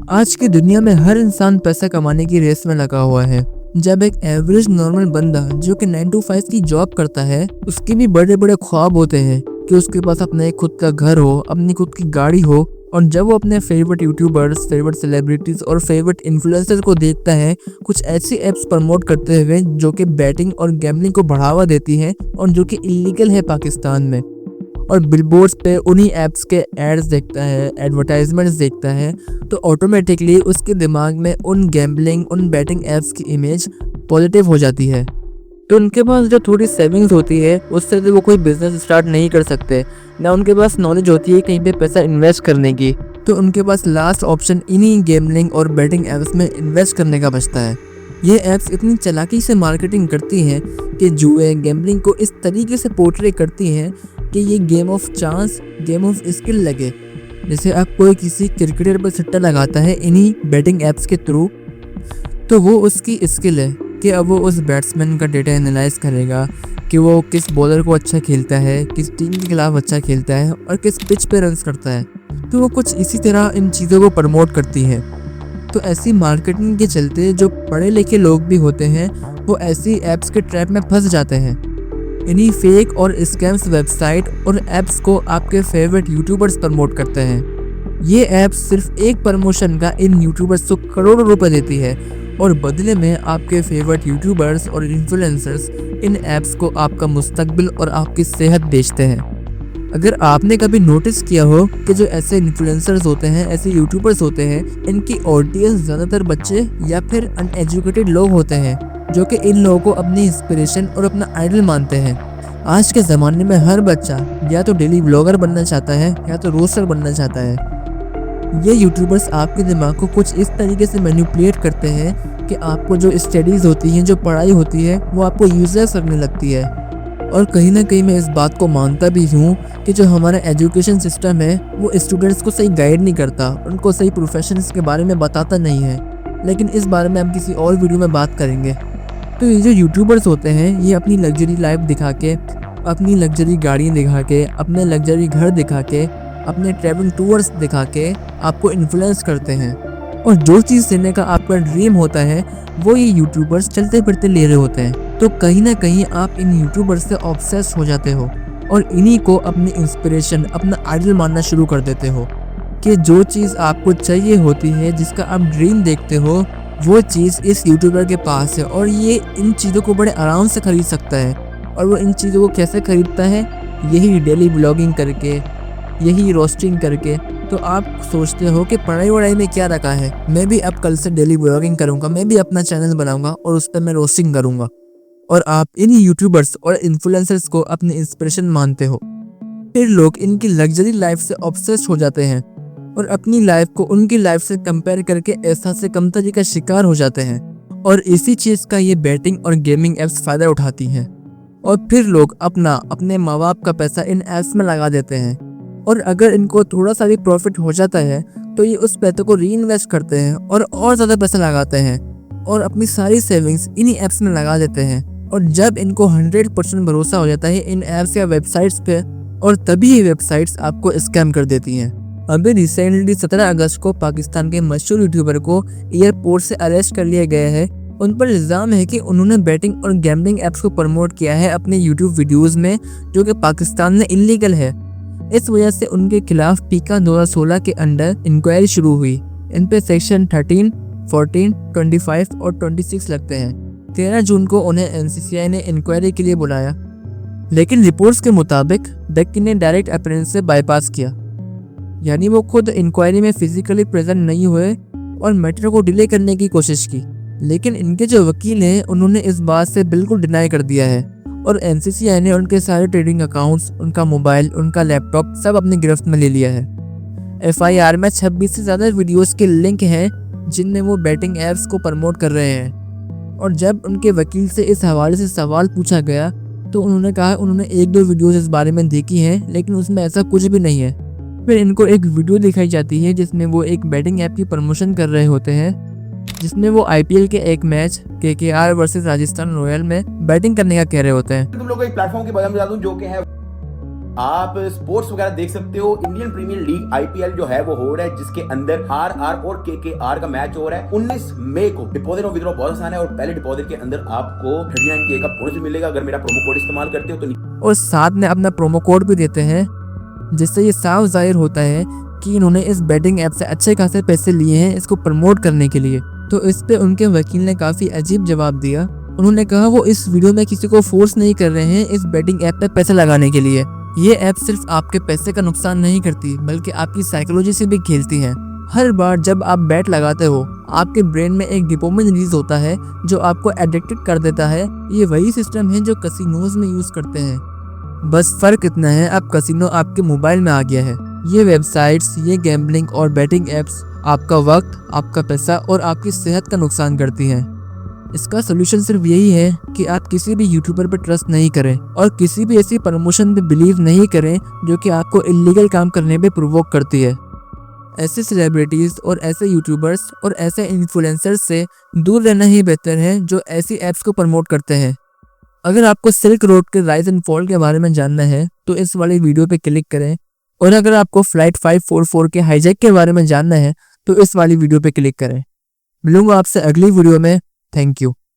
आज की दुनिया में हर इंसान पैसा कमाने की रेस में लगा हुआ है। जब एक एवरेज नॉर्मल बंदा जो कि 9 to 5 की जॉब करता है, उसके भी बड़े बड़े ख्वाब होते हैं कि उसके पास अपना एक खुद का घर हो, अपनी खुद की गाड़ी हो। और जब वो अपने फेवरेट यूट्यूबर्स, फेवरेट सेलिब्रिटीज और फेवरेट इन्फ्लुएंसर को देखता है कुछ ऐसी एप्स प्रमोट करते हुए जो कि बैटिंग और गैम्बलिंग को बढ़ावा देती है और जो कि इलीगल है पाकिस्तान में, और बिलबोर्ड्स पे उन्हीं ऐप्स के एड्स देखता है, एडवर्टाइजमेंट्स देखता है, तो ऑटोमेटिकली उसके दिमाग में उन गैम्बलिंग, उन बैटिंग ऐप्स की इमेज पॉजिटिव हो जाती है। तो उनके पास जो थोड़ी सेविंग्स होती है उससे तो वो कोई बिजनेस स्टार्ट नहीं कर सकते, ना उनके पास नॉलेज होती है कहीं पे पैसा इन्वेस्ट करने की। तो उनके पास लास्ट ऑप्शन इन्हीं गैम्बलिंग और बैटिंग ऐप्स में इन्वेस्ट करने का बचता है। ये ऐप्स इतनी चालाकी से मार्केटिंग करती हैं कि जुए, गैम्बलिंग को इस तरीके से पोर्ट्रे करती हैं कि ये game of chance, game of skill लगे। जैसे अब कोई किसी क्रिकेटर पर सट्टा लगाता है इन्हीं बैटिंग ऐप्स के थ्रू, तो वो उसकी स्किल है कि अब वो उस बैट्समैन का डेटा एनालाइज करेगा कि वो किस बॉलर को अच्छा खेलता है, किस टीम के खिलाफ अच्छा खेलता है और किस पिच पे रन्स करता है। तो वो कुछ इसी तरह इन चीज़ों को प्रमोट करती है। तो ऐसी मार्केटिंग के चलते जो पढ़े लिखे लोग भी होते हैं वो ऐसी ऐप्स के ट्रैप में फंस जाते हैं। इन्हीं फेक और स्कैम्स वेबसाइट और ऐप्स को आपके फेवरेट यूट्यूबर्स प्रमोट करते हैं। ये ऐप्स सिर्फ एक प्रमोशन का इन यूट्यूबर्स को करोड़ों रुपए देती है और बदले में आपके फेवरेट यूट्यूबर्स और इन्फ्लुएंसर्स इन ऐप्स को आपका मुस्तकबिल और आपकी सेहत बेचते हैं। अगर आपने कभी नोटिस किया हो कि जो ऐसे इन्फ्लुएंसर्स होते हैं, ऐसे यूट्यूबर्स होते हैं, इनकी ऑडियंस ज़्यादातर बच्चे या फिर अनएजुकेटेड लोग होते हैं जो कि इन लोगों को अपनी इंस्पिरेशन और अपना आइडल मानते हैं। आज के ज़माने में हर बच्चा या तो डेली व्लॉगर बनना चाहता है या तो रोस्टर बनना चाहता है। ये यूट्यूबर्स आपके दिमाग को कुछ इस तरीके से मैनिपुलेट करते हैं कि आपको जो स्टडीज़ होती हैं, जो पढ़ाई होती है, वो आपको यूजलेस लगने लगती है। और कहीं ना कहीं मैं इस बात को मानता भी हूँ कि जो हमारा एजुकेशन सिस्टम है वो स्टूडेंट्स को सही गाइड नहीं करता, उनको सही प्रोफेशंस के बारे में बताता नहीं है। लेकिन इस बारे में हम किसी और वीडियो में बात करेंगे। तो ये जो यूट्यूबर्स होते हैं ये अपनी लग्जरी लाइफ दिखा के, अपनी लग्जरी गाड़ियाँ दिखा के, अपने लग्जरी घर दिखा के, अपने ट्रैवलिंग टूर्स दिखा के आपको इन्फ्लुएंस करते हैं। और जो चीज़ लेने का आपका ड्रीम होता है वो ये यूट्यूबर्स चलते फिरते ले रहे होते हैं। तो कहीं ना कहीं आप इन यूट्यूबर्स से ऑब्सेस हो जाते हो और इन्हीं को अपनी इंस्पिरेशन, अपना आइडल मानना शुरू कर देते हो कि जो चीज़ आपको चाहिए होती है, जिसका आप ड्रीम देखते हो, वो चीज़ इस यूट्यूबर के पास है और ये इन चीज़ों को बड़े आराम से खरीद सकता है। और वो इन चीज़ों को कैसे खरीदता है? यही डेली ब्लॉगिंग करके, यही रोस्टिंग करके। तो आप सोचते हो कि पढ़ाई वढ़ाई में क्या रखा है, मैं भी अब कल से डेली ब्लॉगिंग करूँगा, मैं भी अपना चैनल बनाऊँगा और उस पर मैं रोस्टिंग करूँगा। और आप इन यूट्यूबर्स और इन्फ्लुएंसर्स को अपनी इंस्पिरेशन मानते हो। फिर लोग इनकी लग्जरी लाइफ से ऑब्सेस्ड हो जाते हैं और अपनी लाइफ को उनकी लाइफ से कंपेयर करके एहसास से कमतरी का शिकार हो जाते हैं। और इसी चीज़ का ये बैटिंग और गेमिंग ऐप्स फ़ायदा उठाती हैं। और फिर लोग अपने माँ बाप का पैसा इन ऐप्स में लगा देते हैं और अगर इनको थोड़ा सा भी प्रॉफिट हो जाता है तो ये उस पैसे को री इन्वेस्ट करते हैं और ज़्यादा पैसा लगाते हैं और अपनी सारी सेविंग्स इन्हीं ऐप्स में लगा देते हैं। और जब इनको 100% भरोसा हो जाता है इन ऐप्स या वेबसाइट्स पे, और तभी ये वेबसाइट्स आपको स्कैम कर देती हैं। अभी रिसेंटली 17 अगस्त को पाकिस्तान के मशहूर यूट्यूबर को एयरपोर्ट से अरेस्ट कर लिया गया है। उन पर इल्ज़ाम है कि उन्होंने बैटिंग और गैम्बलिंग ऐप्स को प्रमोट किया है अपने यूट्यूब वीडियोज़ में, जो कि पाकिस्तान में इलीगल है। इस वजह से उनके खिलाफ पीका 2016 के अंडर इंक्वायरी शुरू हुई। इन पे सेक्शन 13, 14, 25 और 26 लगते हैं। 13 जून को उन्हें NCCI ने इंक्वायरी के लिए बुलाया, लेकिन रिपोर्ट्स के मुताबिक डक्की ने डायरेक्ट अपीयरेंस से बाईपास किया, यानी वो खुद इंक्वायरी में फिजिकली प्रेजेंट नहीं हुए और मैटर को डिले करने की कोशिश की। लेकिन इनके जो वकील हैं उन्होंने इस बात से बिल्कुल डिनाई कर दिया है और NCCI ने उनके सारे ट्रेडिंग अकाउंट्स, उनका मोबाइल, उनका लैपटॉप सब अपनी गिरफ्त में ले लिया है। FIR में 26 से ज़्यादा वीडियोस के लिंक हैं जिनमें वो बैटिंग ऐप्स को प्रमोट कर रहे हैं। और जब उनके वकील से इस हवाले से सवाल पूछा गया तो उन्होंने कहा उन्होंने 1-2 वीडियोस इस बारे में देखी हैं, लेकिन उसमें ऐसा कुछ भी नहीं है। फिर इनको एक वीडियो दिखाई जाती है जिसमें वो एक बैटिंग ऐप की प्रमोशन कर रहे होते हैं, जिसमें वो IPL के एक match KKR versus Rajasthan royal में बैटिंग करने का कह रहे होते हैं। तुम लोग को एक प्लेटफॉर्म के बारे में बता दूं जो कि है आप स्पोर्ट्स वगैरह देख सकते हो। इंडियन प्रीमियर लीग आईपीएल जो है वो हो रहा है, जिसके अंदर आरआर और केकेआर का मैच हो रहा है 19 मई को। डिपॉजिट और विड्रॉ बहुत आसान है और पहले डिपॉजिट के अंदर आपको 39K का बोनस मिलेगा अगर मेरा प्रोमो कोड इस्तेमाल करते हो तो। और साथ में अपना प्रोमो कोड भी देते हैं, जिससे ये साफ जाहिर होता है कि इन्होंने इस बेटिंग ऐप से अच्छे खासे पैसे लिए हैं इसको प्रमोट करने के लिए। तो इस पे उनके वकील ने काफ़ी अजीब जवाब दिया। उन्होंने कहा वो इस वीडियो में किसी को फोर्स नहीं कर रहे हैं इस बेटिंग ऐप पे पैसे लगाने के लिए। ये ऐप सिर्फ आपके पैसे का नुकसान नहीं करती बल्कि आपकी साइकोलॉजी से भी खेलती है। हर बार जब आप बैट लगाते हो आपके ब्रेन में एक डोपामिन रिलीज होता है जो आपको एडिक्टेड कर देता है। ये वही सिस्टम है जो कसिनोज में यूज करते हैं, बस फर्क इतना है अब कसिनो आपके मोबाइल में आ गया है। ये वेबसाइट्स, ये गैम्बलिंग और बैटिंग ऐप्स आपका वक्त, आपका पैसा और आपकी सेहत का नुकसान करती हैं। इसका सोल्यूशन सिर्फ यही है कि आप किसी भी यूट्यूबर पर ट्रस्ट नहीं करें और किसी भी ऐसी प्रमोशन पे बिलीव नहीं करें जो कि आपको इलीगल काम करने पे प्रोवोक करती है। ऐसे सेलिब्रिटीज़ और ऐसे यूट्यूबर्स और ऐसे इन्फ्लुएंसर्स से दूर रहना ही बेहतर है जो ऐसी ऐप्स को प्रमोट करते हैं। अगर आपको सिल्क रोड के राइज एंड फॉल के बारे में जानना है तो इस वाली वीडियो पे क्लिक करें, और अगर आपको फ्लाइट 544 के हाईजैक के बारे में जानना है तो इस वाली वीडियो पे क्लिक करें। मिलूंगा आपसे अगली वीडियो में। Thank you.